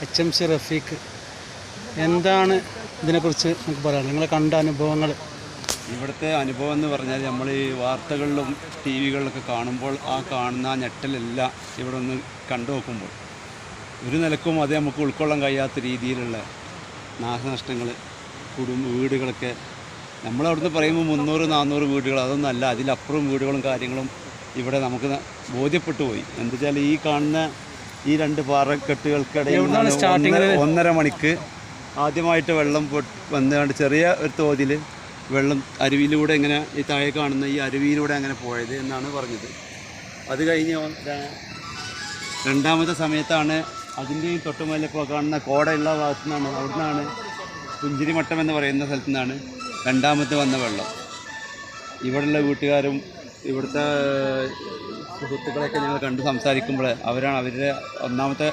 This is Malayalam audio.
HMC റഫീഖ്. എന്താണ് ഇതിനെക്കുറിച്ച് നമുക്ക് പറയാം, നിങ്ങളെ കണ്ട അനുഭവങ്ങൾ? ഇവിടുത്തെ അനുഭവം എന്ന് പറഞ്ഞാൽ നമ്മൾ ഈ വാർത്തകളിലും ടി വികളിലൊക്കെ കാണുമ്പോൾ ആ കാണുന്ന ആ ഞെട്ടലെല്ലാം ഇവിടെ ഒന്ന് കണ്ടു നോക്കുമ്പോൾ ഒരു നിലക്കും അത് നമുക്ക് ഉൾക്കൊള്ളാൻ കഴിയാത്ത രീതിയിലുള്ള നാശനഷ്ടങ്ങൾ, വീടുകളൊക്കെ നമ്മളവിടുന്ന് പറയുമ്പോൾ 300-400 വീടുകൾ, അതൊന്നും അല്ല, അതിലപ്പുറം വീടുകളും കാര്യങ്ങളും ഇവിടെ നമുക്ക് ബോധ്യപ്പെട്ടു പോയി. എന്താ വെച്ചാൽ ഈ കാണുന്ന ഈ 2 പാറക്കെട്ടുകൾക്കിടയിൽ 1.5 മണിക്ക് ആദ്യമായിട്ട് വെള്ളം വന്നുകൊണ്ട് ചെറിയ ഒരു തോതിൽ വെള്ളം അരുവിയിലൂടെ ഇങ്ങനെ ഈ താഴെ കാണുന്ന ഈ അരുവിയിലൂടെ അങ്ങനെ പോയത് എന്നാണ് പറഞ്ഞത്. അത് കഴിഞ്ഞ് രണ്ടാമത്തെ സമയത്താണ് അതിൻ്റെ ഈ തൊട്ടുമേലിപ്പോൾ കാണുന്ന കോടയുള്ള ഭാഗത്തു നിന്നാണ്, അവിടുന്നാണ് പുഞ്ചിരിമട്ടം എന്ന് പറയുന്ന സ്ഥലത്തു നിന്നാണ് രണ്ടാമത്തെ വന്ന വെള്ളം. ഇവിടെയുള്ള വീട്ടുകാരും ഇവിടുത്തെ സുഹൃത്തുക്കളെയൊക്കെ ഞങ്ങൾ കണ്ട് സംസാരിക്കുമ്പോൾ അവരുടെ ഒന്നാമത്തെ